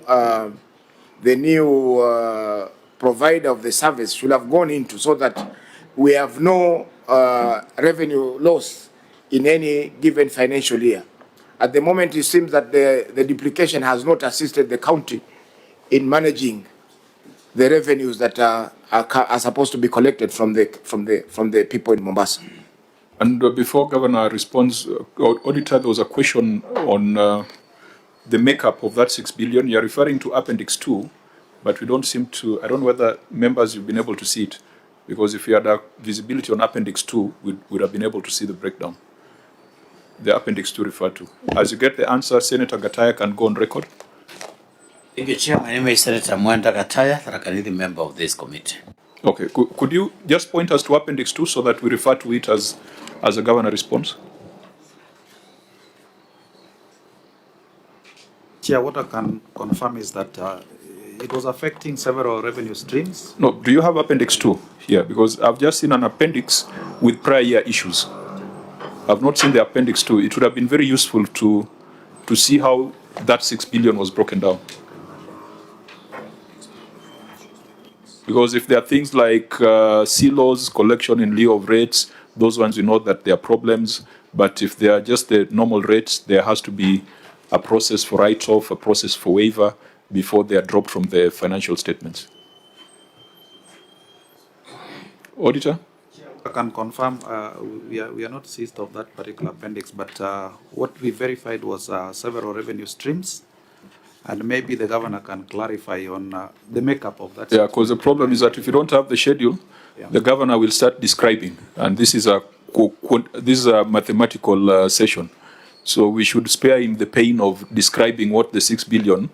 provider of the service should have gone into, so that we have no revenue loss in any given financial year. At the moment, it seems that the duplication has not assisted the county in managing the revenues that are supposed to be collected from the people in Mombasa.
And before Governor responds, Auditor, there was a question on the makeup of that 6 billion. You're referring to Appendix 2, but we don't seem to, I don't know whether members you've been able to see it, because if you had a visibility on Appendix 2, we would have been able to see the breakdown. The Appendix 2 referred to. As you get the answer, Senator Gataya can go on record.
Thank you, Chair. My name is Senator Mwenda Gataya, Tharaka-Nithi member of this committee.
Okay, could you just point us to Appendix 2 so that we refer to it as a governor response?
Chair, what I can confirm is that it was affecting several revenue streams.
No, do you have Appendix 2 here? Because I've just seen an appendix with prior year issues. I've not seen the Appendix 2. It would have been very useful to see how that 6 billion was broken down. Because if there are things like silos, collection in lieu of rates, those ones we know that there are problems. But if they are just the normal rates, there has to be a process for write-off, a process for waiver before they are dropped from the financial statements. Auditor?
I can confirm we are not seized of that particular appendix, but what we verified was several revenue streams, and maybe the governor can clarify on the makeup of that.
Yeah, because the problem is that if you don't have the schedule, the governor will start describing, and this is a mathematical session. So we should spare him the pain of describing what the 6 billion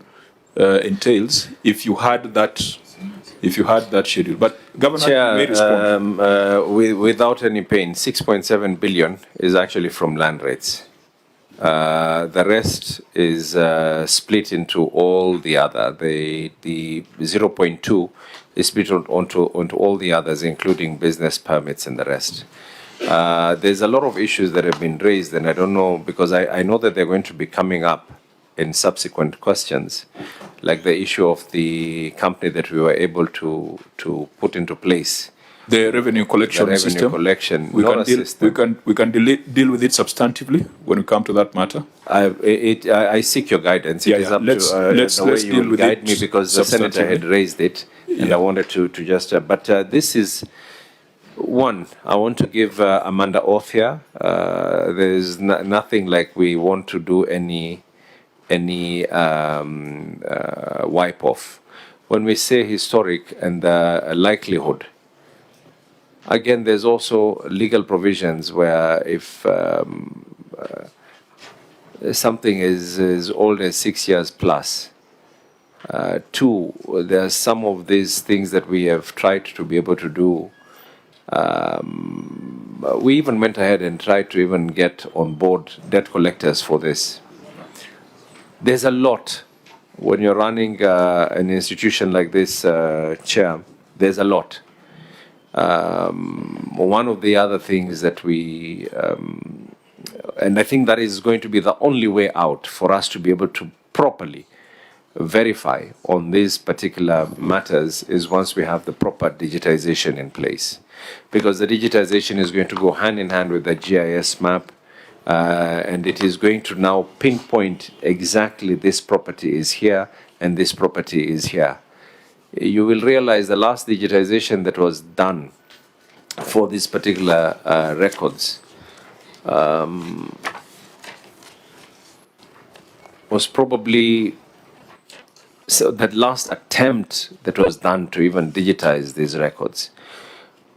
entails if you had that schedule. But Governor may respond.
Without any pain, 6.7 billion is actually from land rates. The rest is split into all the other. The 0.2 is split onto all the others, including business permits and the rest. There's a lot of issues that have been raised, and I don't know, because I know that they're going to be coming up in subsequent questions, like the issue of the company that we were able to put into place.
The revenue collection system.
Collection.
We can deal with it substantively when we come to that matter.
I seek your guidance. It is up to the way you will guide me, because the senator had raised it, and I wanted to just. But this is one. I want to give Amanda off here. There is nothing like we want to do any wipe off. When we say historic and the likelihood, again, there's also legal provisions where if something is as old as 6 years plus, two, there are some of these things that we have tried to be able to do. We even went ahead and tried to even get on board debt collectors for this. There's a lot. When you're running an institution like this, Chair, there's a lot. One of the other things that we, and I think that is going to be the only way out for us to be able to properly verify on these particular matters, is once we have the proper digitization in place. Because the digitization is going to go hand in hand with the GIS map, and it is going to now pinpoint exactly this property is here and this property is here. You will realize the last digitization that was done for these particular records was probably, so that last attempt that was done to even digitize these records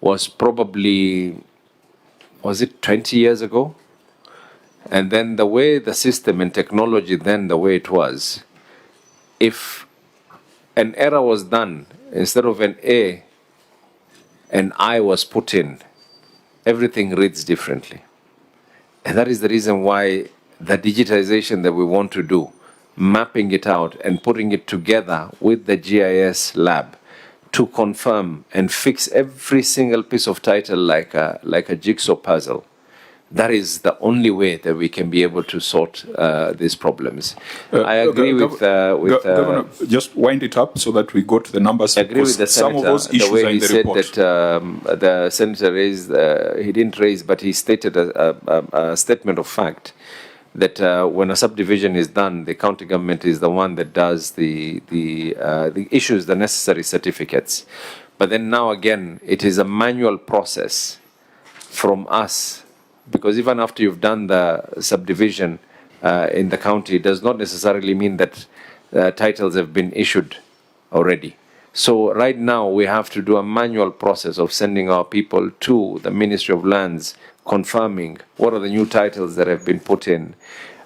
was probably, was it 20 years ago? And then the way the system and technology then, the way it was, if an error was done, instead of an A, an I was put in, everything reads differently. And that is the reason why the digitization that we want to do, mapping it out and putting it together with the GIS lab to confirm and fix every single piece of title like a jigsaw puzzle. That is the only way that we can be able to sort these problems. I agree with
Governor, just wind it up so that we go to the numbers.
I agree with the senator.
Some of those issues
the way
are in
he
the
said
report.
that the senator raised, he didn't raise, but he stated a statement of fact that when a subdivision is done, the county government is the one that does the issues the necessary certificates. But then now again, it is a manual process from us. Because even after you've done the subdivision in the county, it does not necessarily mean that titles have been issued already. So right now we have to do a manual process of sending our people to the Ministry of Lands, confirming what are the new titles that have been put in.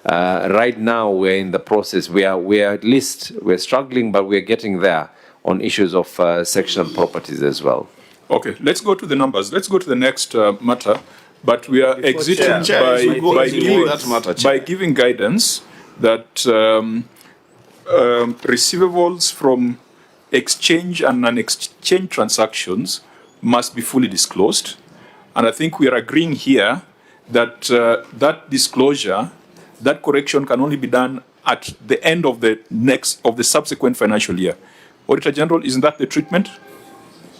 Right now we're in the process. We're struggling, but we're getting there on issues of sectional properties as well.
Okay, let's go to the numbers. Let's go to the next matter. But we are exiting by giving guidance that receivables from exchange and non-exchange transactions must be fully disclosed. And I think we are agreeing here that that disclosure, that correction can only be done at the end of the subsequent financial year. Auditor General, isn't that the treatment?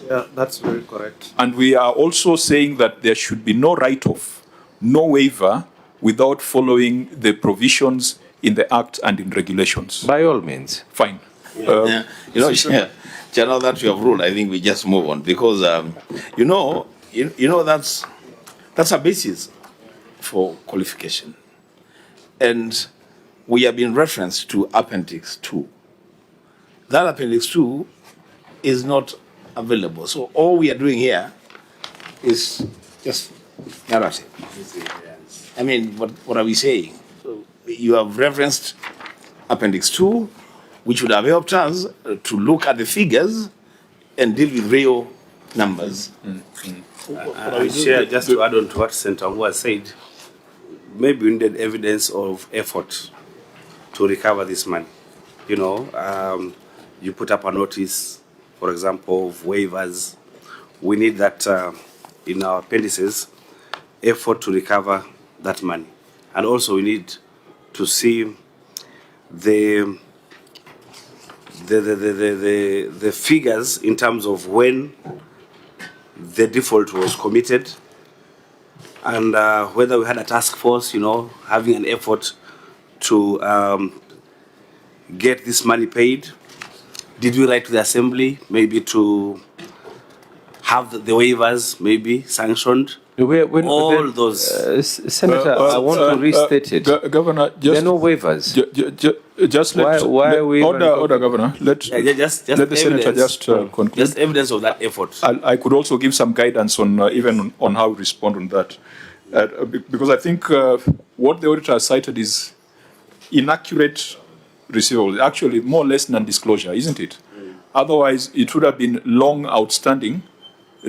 Yeah, that's very correct.
And we are also saying that there should be no write-off, no waiver, without following the provisions in the Act and in regulations.
By all means.
Fine.
Chair, now that you have ruled, I think we just move on because that's a basis for qualification, and we have been referenced to Appendix 2. That Appendix 2 is not available. So all we are doing here is just narrative. I mean, what are we saying? So you have referenced Appendix 2, which would have helped us to look at the figures and deal with real numbers.
Chair, just to add on to what Senator Mbua said, maybe we needed evidence of effort to recover this money. You put up a notice, for example, of waivers. We need that in our appendices, effort to recover that money. And also we need to see the figures in terms of when the default was committed and whether we had a task force, having an effort to get this money paid. Did we write to the Assembly maybe to have the waivers maybe sanctioned? All those.
Senator, I want to restate it.
Governor,
there are no waivers.
Just let
why are we
order, Governor. Let the Senator just conclude.
Just evidence of that effort.
I could also give some guidance on even on how we respond on that, because I think what the auditor has cited is inaccurate receivables, actually more or less non-disclosure, isn't it? Otherwise, it would have been long outstanding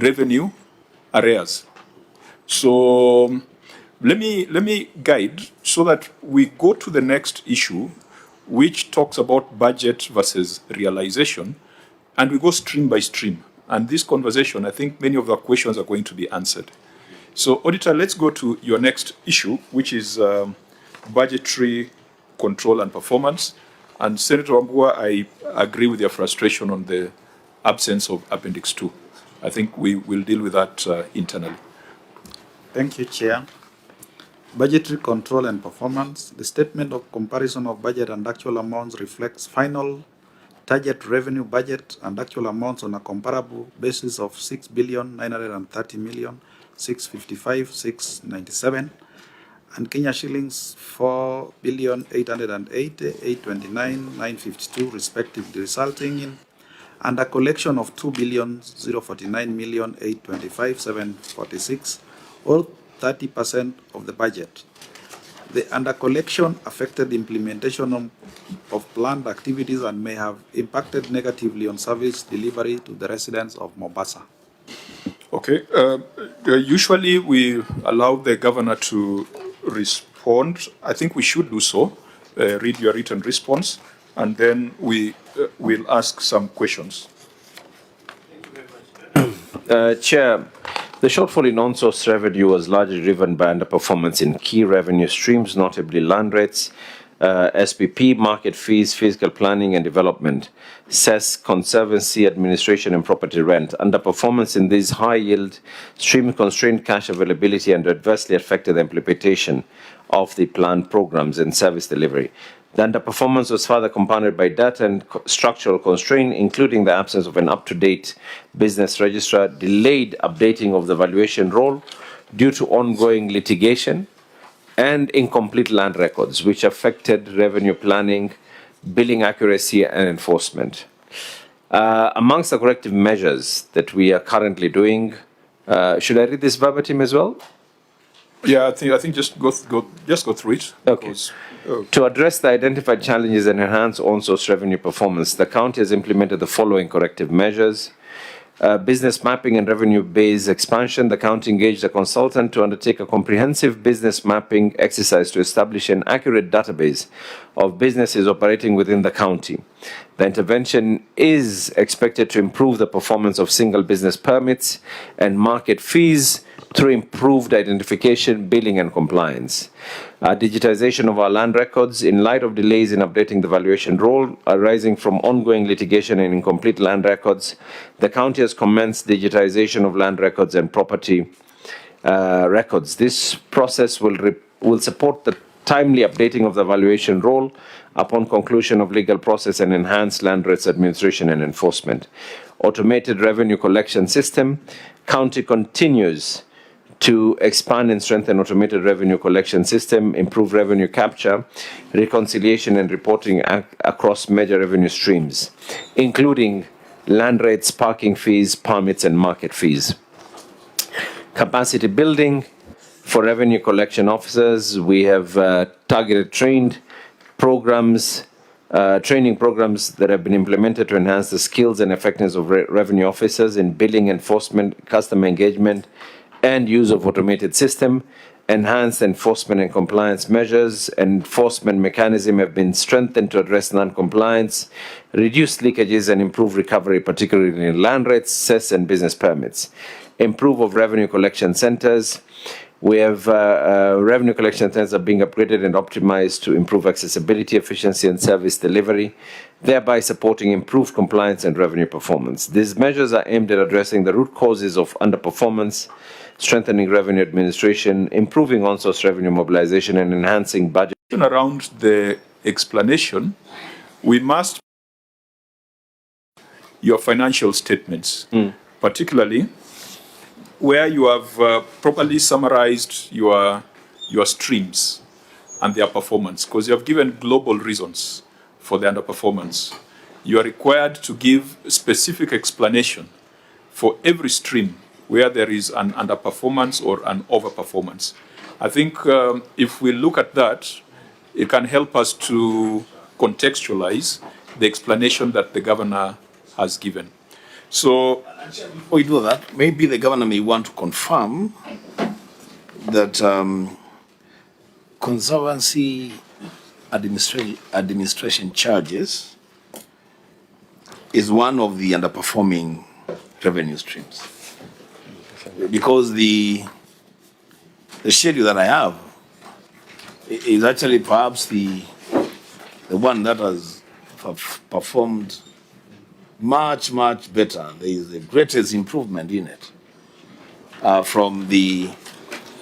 revenue arrears. So let me guide so that we go to the next issue, which talks about budget versus realization, and we go stream by stream. And this conversation, I think many of the questions are going to be answered. So, Auditor, let's go to your next issue, which is budgetary control and performance. And Senator Mbua, I agree with your frustration on the absence of Appendix 2. I think we will deal with that internally.
Thank you, Chair. Budgetary control and performance. The statement of comparison of budget and actual amounts reflects final target revenue budget and actual amounts on a comparable basis of 6,930,655,697 and Kenya shillings 4,880,829,952 respectively, resulting in and a collection of 2,049,825,746, or 30% of the budget. The under collection affected implementation of planned activities and may have impacted negatively on service delivery to the residents of Mombasa.
Okay. Usually we allow the governor to respond. I think we should do so. Read your written response, and then we will ask some questions.
Chair, the shortfall in on-source revenue was largely driven by underperformance in key revenue streams, notably land rates, SPP, market fees, fiscal planning and development, cess, conservancy, administration and property rent. Underperformance in these high-yield streams constrained cash availability and adversely affected the implementation of the planned programs and service delivery. The underperformance was further compounded by data and structural constraint, including the absence of an up-to-date business registrar, delayed updating of the valuation roll due to ongoing litigation, and incomplete land records, which affected revenue planning, billing accuracy, and enforcement. Amongst the corrective measures that we are currently doing, should I read this verbatim as well?
Yeah, I think just go through it.
Okay. To address the identified challenges and enhance on-source revenue performance, the county has implemented the following corrective measures. business mapping and revenue base expansion, the county engaged a consultant to undertake a comprehensive business mapping exercise to establish an accurate database of businesses operating within the county. The intervention is expected to improve the performance of single business permits and market fees through improved identification, billing, and compliance. Digitization of our land records in light of delays in updating the valuation roll arising from ongoing litigation and incomplete land records. The county has commenced digitization of land records and property records. This process will support the timely updating of the valuation roll upon conclusion of legal process and enhance land rates administration and enforcement. Automated revenue collection system. County continues to expand and strengthen automated revenue collection system, improve revenue capture, reconciliation and reporting across major revenue streams, including land rates, parking fees, permits, and market fees. Capacity building for revenue collection officers. We have targeted training programs that have been implemented to enhance the skills and effectiveness of revenue officers in billing, enforcement, customer engagement, and use of automated system. Enhanced enforcement and compliance measures. Enforcement mechanism have been strengthened to address non-compliance, reduce leakages, and improve recovery, particularly in land rates, cess, and business permits. Improve of revenue collection centers. We have revenue collection centers are being upgraded and optimized to improve accessibility, efficiency, and service delivery, thereby supporting improved compliance and revenue performance. These measures are aimed at addressing the root causes of underperformance, strengthening revenue administration, improving on-source revenue mobilization, and enhancing budget.
Around the explanation, we must your financial statements, particularly where you have properly summarized your streams and their performance, because you have given global reasons for the underperformance. You are required to give specific explanation for every stream where there is an underperformance or an overperformance. I think if we look at that, it can help us to contextualize the explanation that the governor has given. So,
before we do that, maybe the governor may want to confirm that conservancy administration charges is one of the underperforming revenue streams. Because the schedule that I have is actually perhaps the one that has performed much better. There is the greatest improvement in it from the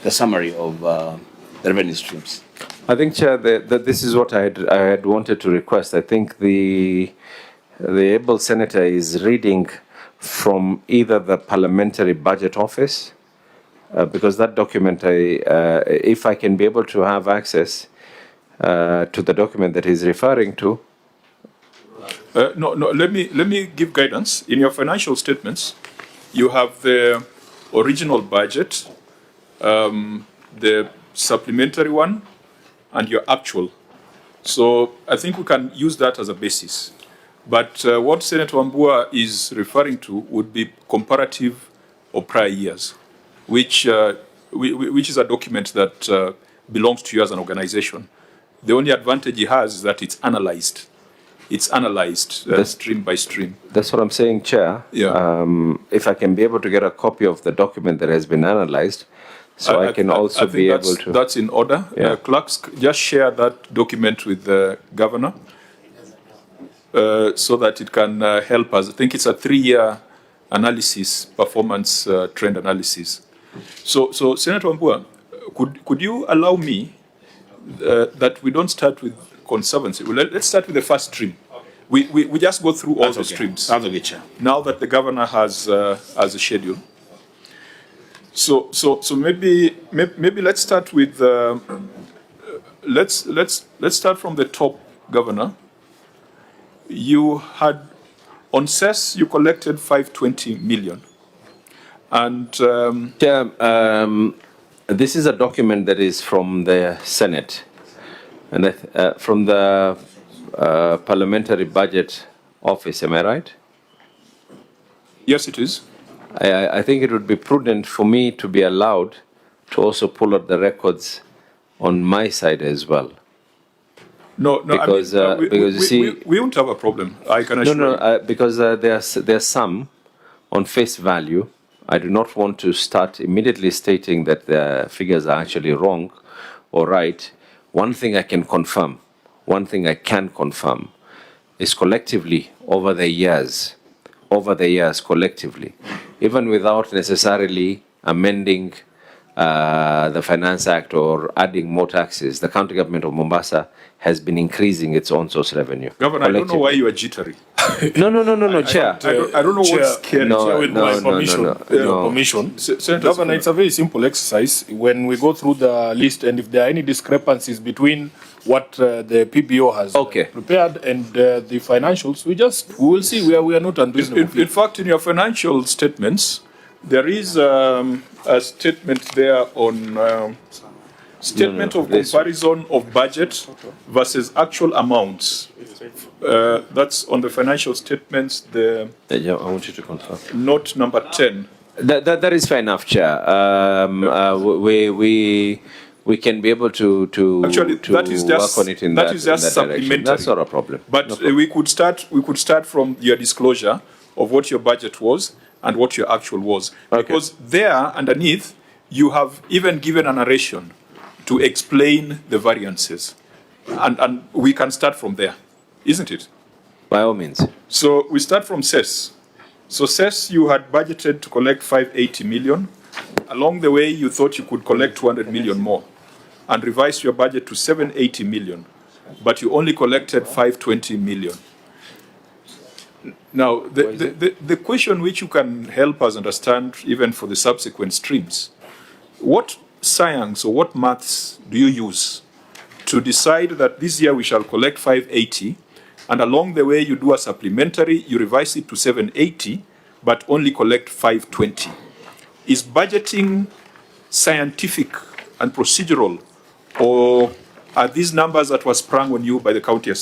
summary of the revenue streams.
I think, Chair, that this is what I had wanted to request. I think the able senator is reading from either the Parliamentary Budget Office, because that document, if I can be able to have access to the document that he's referring to.
No, let me give guidance. In your financial statements, you have the original budget, the supplementary one, and your actual. So I think we can use that as a basis. But what Senator Wambua is referring to would be comparative of prior years, which is a document that belongs to you as an organization. The only advantage he has is that it's analyzed. It's analyzed stream by stream.
That's what I'm saying, Chair.
Yeah.
If I can be able to get a copy of the document that has been analyzed, so I can also be able to.
That's in order.
Yeah.
Clerks, just share that document with the governor so that it can help us. I think it's a 3-year analysis, performance trend analysis. So Senator Wambua, could you allow me that we don't start with conservancy? Well, let's start with the first stream. We just go through all the streams.
That's okay, Chair.
Now that the governor has a schedule. So maybe let's start with let's start from the top, Governor. You had on cess you collected 520 million, and
this is a document that is from the Senate, and from the Parliamentary Budget Office. Am I right?
Yes, it is.
I think it would be prudent for me to be allowed to also pull out the records on my side as well.
No,
Because,
I mean,
because you see,
we won't have a problem. I can assure you.
Because there's some on face value. I do not want to start immediately stating that the figures are actually wrong or right. One thing I can confirm, is collectively over the years, collectively, even without necessarily amending the Finance Act or adding more taxes, the county government of Mombasa has been increasing its own source revenue.
Governor, I don't know why you are jittery.
No, Chair.
I don't know what's scary.
Chair, with my permission. Governor, it's a very simple exercise. When we go through the list, and if there are any discrepancies between what the PBO has prepared and the financials, we will see where we are not unreasonable.
In fact, in your financial statements, there is a statement there on statement of comparison of budget versus actual amounts. That's on the financial statements. I
want you to confirm.
Note number 10.
That is fair enough, Chair. We can be able to
actually that is just
work on it in
that is just
in that
supplementary.
direction. That's not a problem.
But we could start from your disclosure of what your budget was and what your actual was, because there underneath you have even given a narration to explain the variances, and we can start from there, isn't it?
By all means.
So we start from cess. So cess, you had budgeted to collect 580 million. Along the way, you thought you could collect 200 million more and revise your budget to 780 million, but you only collected 520 million. Now, the question which you can help us understand, even for the subsequent streams, what science or what maths do you use to decide that this year we shall collect 580, and along the way you do a supplementary, you revise it to 780, but only collect 520? Is budgeting scientific and procedural, or are these numbers that were sprung on you by the county assessor?